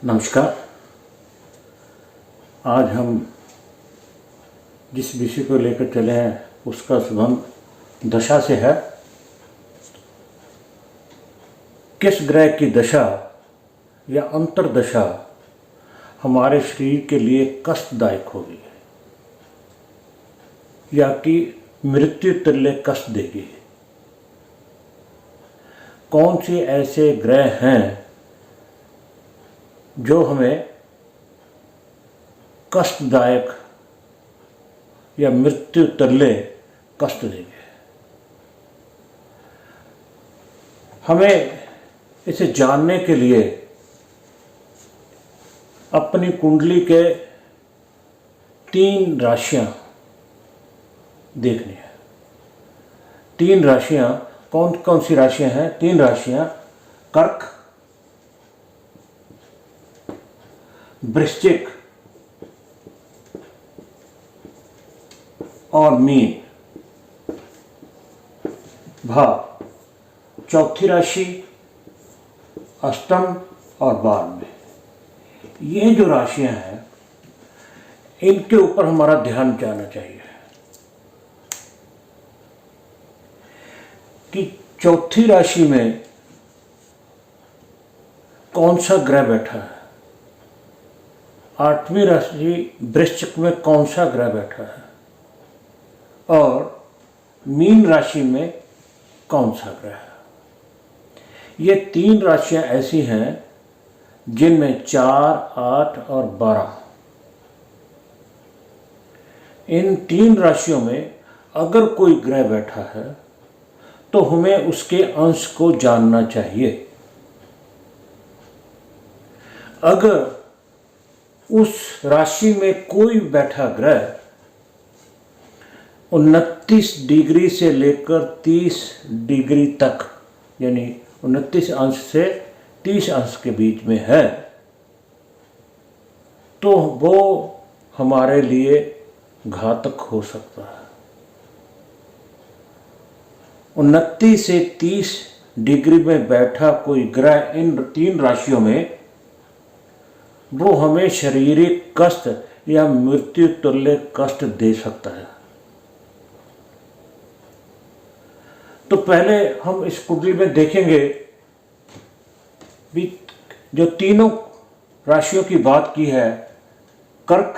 नमस्कार। आज हम जिस विषय को लेकर चले हैं उसका संबंध दशा से है। किस ग्रह की दशा या अंतर्दशा हमारे शरीर के लिए कष्टदायक होगी या कि मृत्यु तुल्य कष्ट देगी। कौन से ऐसे ग्रह हैं जो हमें कष्टदायक या मृत्यु तुल्य कष्ट देंगे। हमें इसे जानने के लिए अपनी कुंडली के 3 राशियां देखनी है। 3 राशियां कौन कौन सी राशियां हैं? 3 राशियां कर्क, वृश्चिक और मीन। भाव चौथी राशि अष्टम और 12वें। ये जो राशियां हैं इनके ऊपर हमारा ध्यान जाना चाहिए कि चौथी राशि में कौन सा ग्रह बैठा है, 8वीं राशि वृश्चिक में कौन सा ग्रह बैठा है और मीन राशि में कौन सा ग्रह है। ये 3 राशियां ऐसी हैं जिनमें 4, 8 और 12, इन 3 राशियों में अगर कोई ग्रह बैठा है तो हमें उसके अंश को जानना चाहिए। अगर उस राशि में कोई बैठा ग्रह 29 डिग्री से लेकर 30 डिग्री तक, यानी 29 अंश से 30 अंश के बीच में है, तो वो हमारे लिए घातक हो सकता है। 29 से 30 डिग्री में बैठा कोई ग्रह इन 3 राशियों में वो हमें शारीरिक कष्ट या मृत्यु तुल्य कष्ट दे सकता है। तो पहले हम इस कुंडली में देखेंगे भी जो तीनों राशियों की बात की है, कर्क,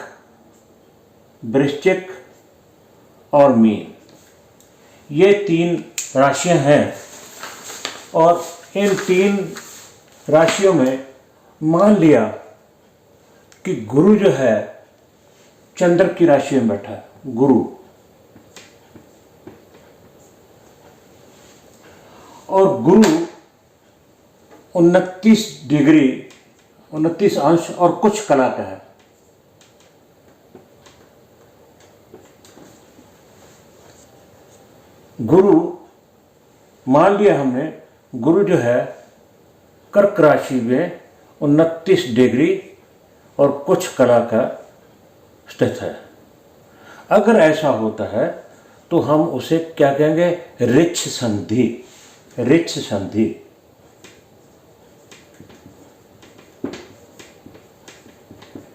वृश्चिक और मीन, ये 3 राशियां हैं। और इन 3 राशियों में मान लिया कि गुरु जो है चंद्र की राशि में बैठा है, गुरु, और गुरु 29 डिग्री 29 अंश और कुछ कला का है। गुरु मान लिया हमने, गुरु जो है कर्क राशि में 29 डिग्री और कुछ कला का स्थित है। अगर ऐसा होता है तो हम उसे क्या कहेंगे? ऋच संधि। ऋच संधि,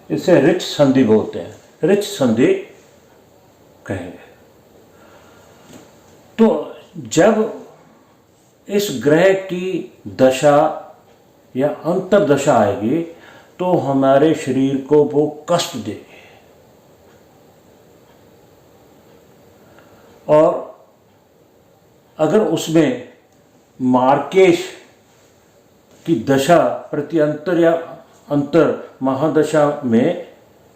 इसे ऋच संधि बोलते हैं, ऋच संधि कहेंगे। तो जब इस ग्रह की दशा या अंतर्दशा आएगी तो हमारे शरीर को वो कष्ट देगी। और अगर उसमें मार्केश की दशा प्रत्यंतर या अंतर महादशा में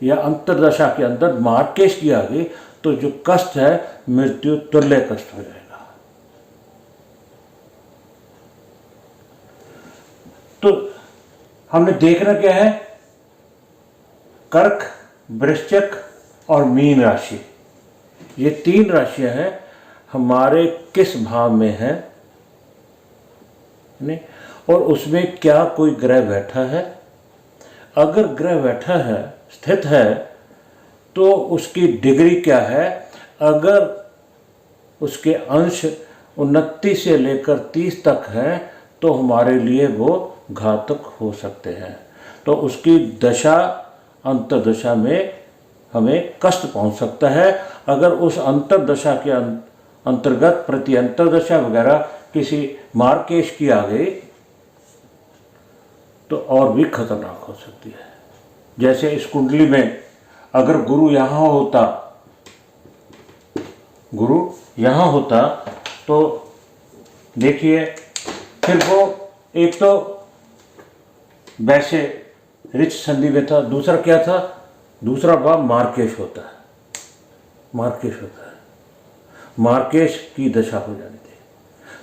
या अंतर्दशा के अंदर मार्केश की आ गई तो जो कष्ट है मृत्यु तुल्य कष्ट हो जाएगा। तो हमने देखना क्या है? कर्क, वृश्चिक और मीन राशि, ये 3 राशियां हैं, हमारे किस भाव में है नहीं, और उसमें क्या कोई ग्रह बैठा है। अगर ग्रह बैठा है, स्थित है, तो उसकी डिग्री क्या है। अगर उसके अंश 29 से लेकर 30 तक हैं तो हमारे लिए वो घातक हो सकते हैं। तो उसकी दशा अंतर्दशा में हमें कष्ट पहुंच सकता है। अगर उस अंतर्दशा के अंतर्गत प्रति अंतर्दशा वगैरह किसी मार्केश की आ गई तो और भी खतरनाक हो सकती है। जैसे इस कुंडली में अगर गुरु यहाँ होता तो देखिए फिर वो एक तो वैसे रिच संधि में था, दूसरा क्या था, दूसरा भाव मार्केश होता है, मार्केश की दशा हो जानी थी।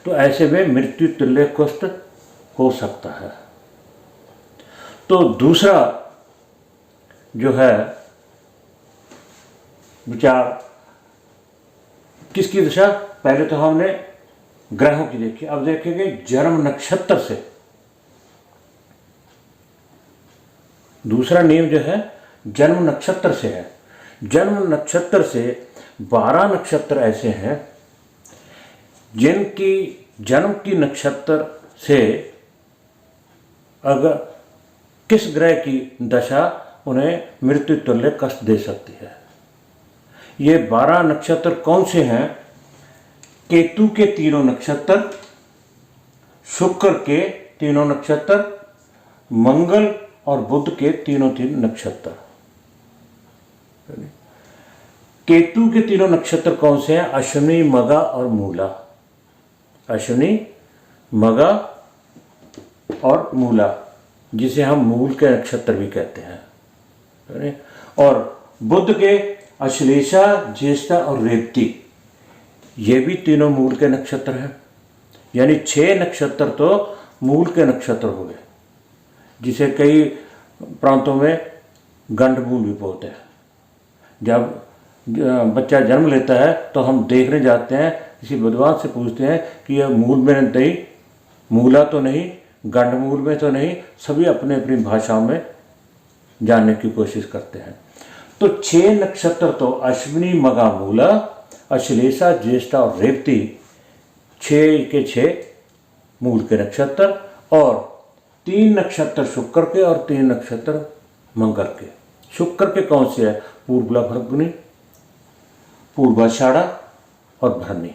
तो ऐसे में मृत्यु तुल्य कष्ट हो सकता है। तो दूसरा जो है विचार किसकी दशा, पहले तो हमने ग्रहों की देखी, अब देखेंगे जन्म नक्षत्र से। दूसरा नियम जो है जन्म नक्षत्र से है। जन्म नक्षत्र से 12 नक्षत्र ऐसे हैं जिनकी जन्म की नक्षत्र से अगर किस ग्रह की दशा उन्हें मृत्यु तुल्य कष्ट दे सकती है। ये 12 नक्षत्र कौन से हैं? केतु के तीनों नक्षत्र, शुक्र के तीनों नक्षत्र, मंगल और बुध के तीन नक्षत्र। केतु के तीनों नक्षत्र कौन से हैं? अश्विनी, मगा और मूला। अश्विनी, मगा और मूला, जिसे हम मूल के नक्षत्र भी कहते हैं। और बुध के अश्लेषा, ज्येष्ठा और रेवती, ये भी तीनों मूल के नक्षत्र हैं। यानी 6 नक्षत्र तो मूल के नक्षत्र हो गए, जिसे कई प्रांतों में गंडमूल भी बोलते हैं। जब बच्चा जन्म लेता है तो हम देखने जाते हैं, किसी विद्वान से पूछते हैं कि यह मूल में नहीं, मूला तो नहीं, गंडमूल में तो नहीं, सभी अपने अपनी भाषाओं में जानने की कोशिश करते हैं। तो 6 नक्षत्र तो अश्विनी, मगा, मूला, अश्लेषा, ज्येष्ठा और रेवती 6 के 6 मूल के नक्षत्र, और 3 नक्षत्र शुक्र के और 3 नक्षत्र मंगल के। शुक्र के कौन से है? पूर्वा फाल्गुनी, पूर्वाषाढ़ा और भरणी।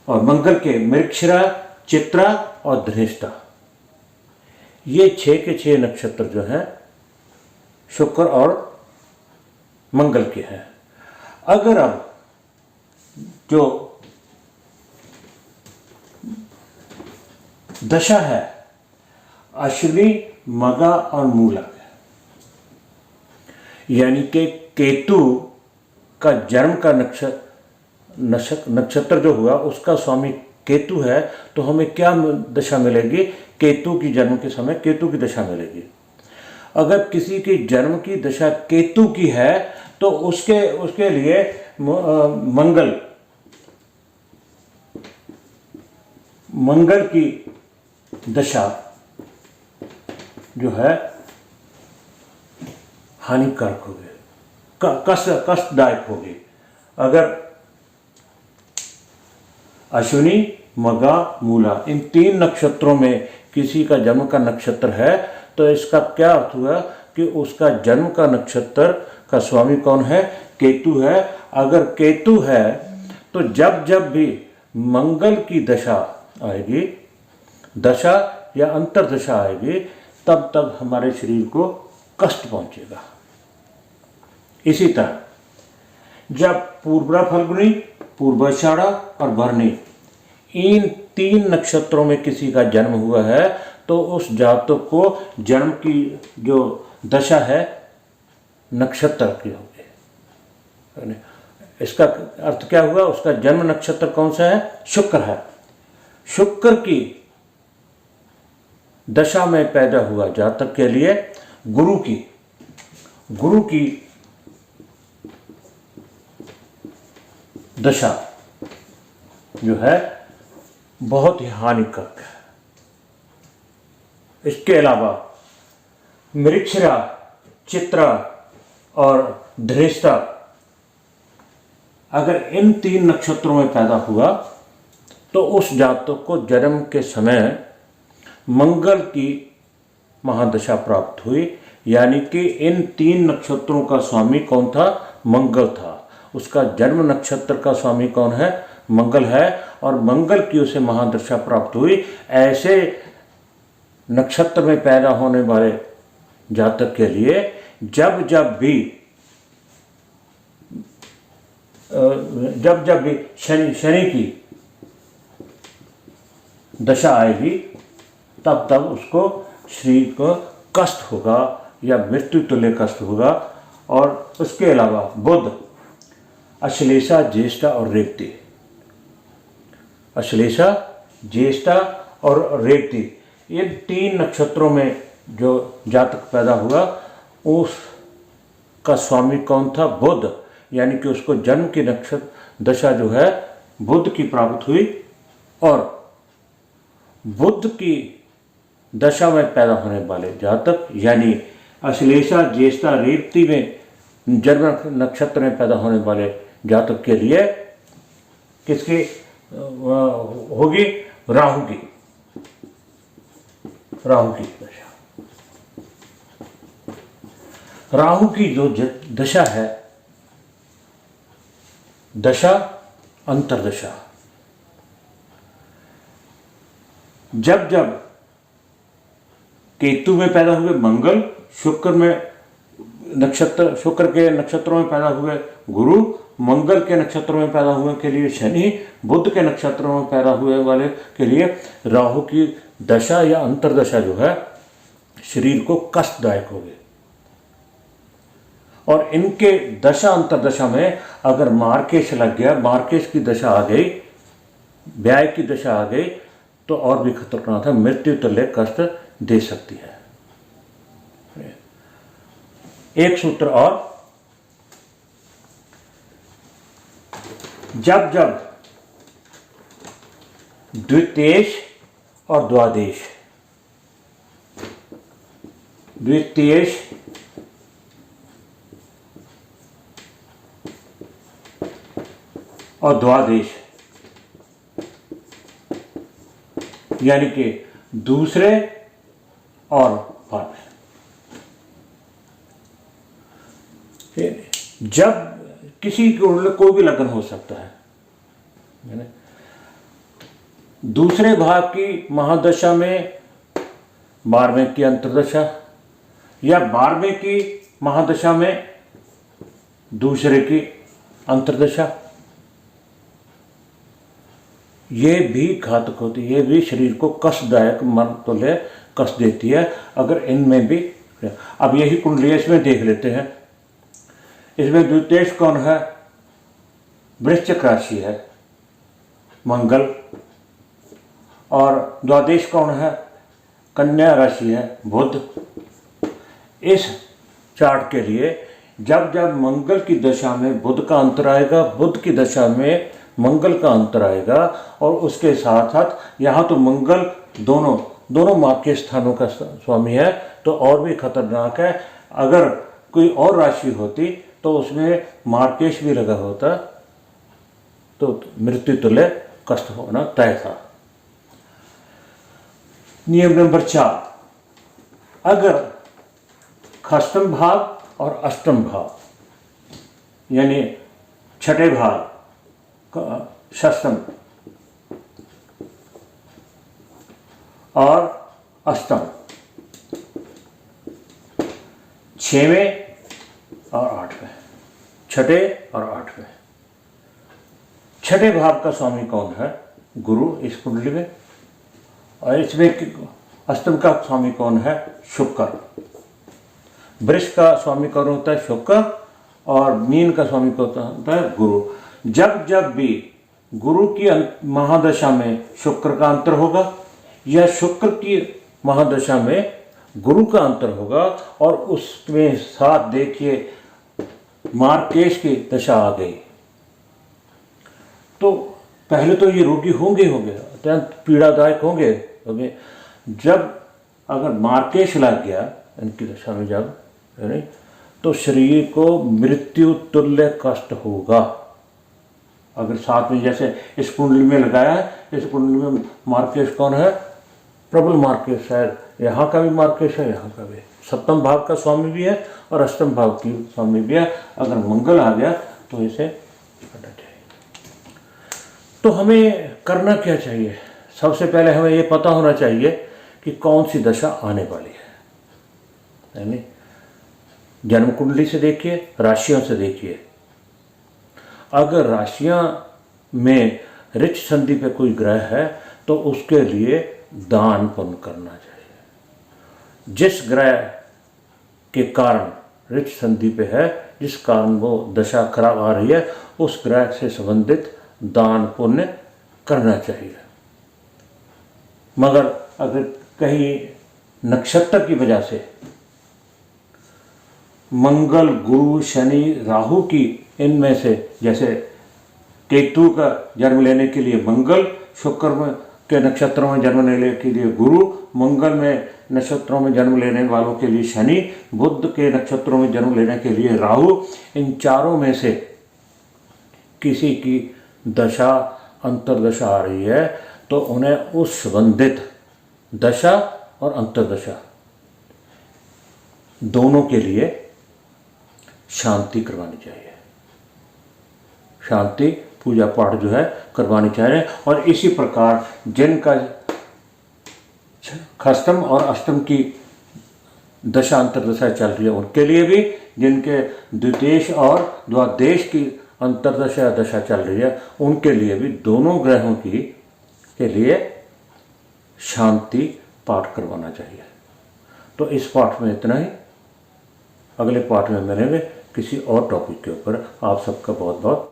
और मंगल के मृगशिरा, चित्रा और धनिष्ठा। ये 6 के 6 नक्षत्र जो हैं शुक्र और मंगल के हैं। अगर अब जो दशा है अश्विनी, मगा और मूला, यानी कि केतु का जन्म का नक्षत्र जो हुआ उसका स्वामी केतु है, तो हमें क्या दशा मिलेगी? केतु की जन्म के समय केतु की दशा मिलेगी। अगर किसी की जन्म की दशा केतु की है तो उसके लिए मंगल की दशा जो है हानिकारक होगी, कष्टदायक होगी। अगर अश्विनी, मगा, मूला इन 3 नक्षत्रों में किसी का जन्म का नक्षत्र है तो इसका क्या अर्थ हुआ कि उसका जन्म का नक्षत्र का स्वामी कौन है? केतु है। अगर केतु है तो जब जब भी मंगल की दशा आएगी, दशा या अंतर्दशा आएगी, तब तब हमारे शरीर को कष्ट पहुंचेगा। इसी तरह जब पूर्वा फाल्गुनी, पूर्वाषाढ़ा और भरणी इन 3 नक्षत्रों में किसी का जन्म हुआ है तो उस जातक को जन्म की जो दशा है नक्षत्र की होगी। इसका अर्थ क्या हुआ? उसका जन्म नक्षत्र कौन सा है? शुक्र है। शुक्र की दशा में पैदा हुआ जातक के लिए गुरु की दशा जो है बहुत ही हानिकारक है। इसके अलावा मृगशिरा, चित्रा और धनिष्ठा अगर इन 3 नक्षत्रों में पैदा हुआ तो उस जातक को जन्म के समय मंगल की महादशा प्राप्त हुई, यानी कि इन 3 नक्षत्रों का स्वामी कौन था? मंगल था। उसका जन्म नक्षत्र का स्वामी कौन है? मंगल है, और मंगल की उसे महादशा प्राप्त हुई। ऐसे नक्षत्र में पैदा होने वाले जातक के लिए जब जब भी शनि की दशा आएगी, तब तब उसको शरीर को कष्ट होगा या मृत्यु तुल्य कष्ट होगा। और उसके अलावा बुध, अश्लेषा, ज्येष्ठा और रेवती, अश्लेषा, ज्येष्ठा और रेवती, इन 3 नक्षत्रों में जो जातक पैदा हुआ उसका स्वामी कौन था? बुध, यानी कि उसको जन्म की नक्षत्र दशा जो है बुध की प्राप्त हुई। और बुध की दशा में पैदा होने वाले जातक, यानी अश्लेषा, ज्येष्ठा, रेवती में जन्म नक्षत्र में पैदा होने वाले जातक के लिए किसकी होगी? राहु की दशा। राहु की जो दशा है, दशा अंतर्दशा, जब जब केतु में पैदा हुए मंगल, शुक्र के नक्षत्रों में पैदा हुए गुरु, मंगल के नक्षत्रों में पैदा हुए के लिए शनि, बुध के नक्षत्रों में पैदा हुए वाले के लिए राहु की दशा या अंतर्दशा जो है शरीर को कष्टदायक होगी। और इनके दशा अंतर्दशा में अगर मार्केश लग गया, मार्केश की दशा आ गई, व्यय की दशा आ गई, तो और भी खतरनाक है, मृत्यु तुल्य कष्ट दे सकती है। एक सूत्र और, जब जब द्वितीयेश और द्वादश, द्वितीयेश और द्वादश, यानी कि दूसरे और भाव, जब किसी को कोई भी लगन हो सकता है, दूसरे भाव की महादशा में 12वें की अंतर्दशा, या 12वें की महादशा में दूसरे की अंतर्दशा, ये भी घातक होती है, ये भी शरीर को कष्टदायक, मन तुल्य कष्ट देती है अगर इनमें भी। अब यही कुंडली इसमें देख लेते हैं। इसमें द्वितीयेश कौन है? वृश्चिक राशि है मंगल, और द्वादश कौन है? कन्या राशि है बुध। इस चार्ट के लिए जब जब मंगल की दशा में बुध का अंतर आएगा, बुध की दशा में मंगल का अंतर आएगा, और उसके साथ साथ यहाँ तो मंगल दोनों मार्ग के स्थानों का स्वामी है, तो और भी खतरनाक है। अगर कोई और राशि होती तो उसमें मार्केश भी लगा होता तो मृत्यु तुल्य कष्ट होना तय था। नियम नंबर 4, अगर खष्टम भाव और अष्टम भाव, यानी छठे भाव, षष्टम और अष्टम, 6वें और 8वें, छठे और 8वें, छठे भाव का स्वामी कौन है? गुरु इस कुंडली में। और इसमें अष्टम का स्वामी कौन है? शुक्र। वृष का स्वामी कौन होता है? शुक्र। और मीन का स्वामी कौन होता है? गुरु। जब जब भी गुरु की महादशा में शुक्र का अंतर होगा, या शुक्र की महादशा में गुरु का अंतर होगा, और उसमें साथ देखिए मार्केश की दशा आ गई, तो पहले तो ये रोगी होंगे अत्यंत पीड़ादायक होंगे। जब अगर मार्केश लग गया इनकी दशा में, जब नहीं, तो शरीर को मृत्यु तुल्य कष्ट होगा। अगर साथ में जैसे इस कुंडली में लगाया है, इस कुंडली में मार्केश कौन है? प्रबल मार्केश, शायद यहाँ का भी मार्केश है, यहाँ का भी, सप्तम भाव का स्वामी भी है और अष्टम भाव की स्वामी भी है। अगर मंगल आ गया तो इसे हटना चाहिए। तो हमें करना क्या चाहिए? सबसे पहले हमें ये पता होना चाहिए कि कौन सी दशा आने वाली है, यानी जन्म कुंडली से देखिए, राशियों से देखिए। अगर राशियां में ऋच संधि पे कोई ग्रह है तो उसके लिए दान पुण्य करना चाहिए। जिस ग्रह के कारण ऋच संधि पे है, जिस कारण वो दशा खराब आ रही है, उस ग्रह से संबंधित दान पुण्य करना चाहिए। मगर अगर कहीं नक्षत्र की वजह से मंगल, गुरु, शनि, राहु की इनमें से, जैसे केतु का जन्म लेने के लिए मंगल, शुक्र में के नक्षत्रों में जन्म लेने के लिए गुरु, मंगल में नक्षत्रों में जन्म लेने वालों के लिए शनि, बुध के नक्षत्रों में जन्म लेने के लिए राहु, इन चारों में से किसी की दशा अंतर्दशा आ रही है तो उन्हें उस संबंधित दशा और अंतर्दशा दोनों के लिए शांति करवानी चाहिए। शांति पूजा पाठ जो है करवानी चाहिए। और इसी प्रकार जिनका खष्टम और अष्टम की दशा अंतर्दशा चल रही है उनके लिए भी, जिनके द्वितीय और द्वादश की अंतर्दशा दशा चल रही है उनके लिए भी, दोनों ग्रहों की के लिए शांति पाठ करवाना चाहिए। तो इस पाठ में इतना ही। अगले पाठ में मिलेंगे किसी और टॉपिक के ऊपर। आप सबका बहुत बहुत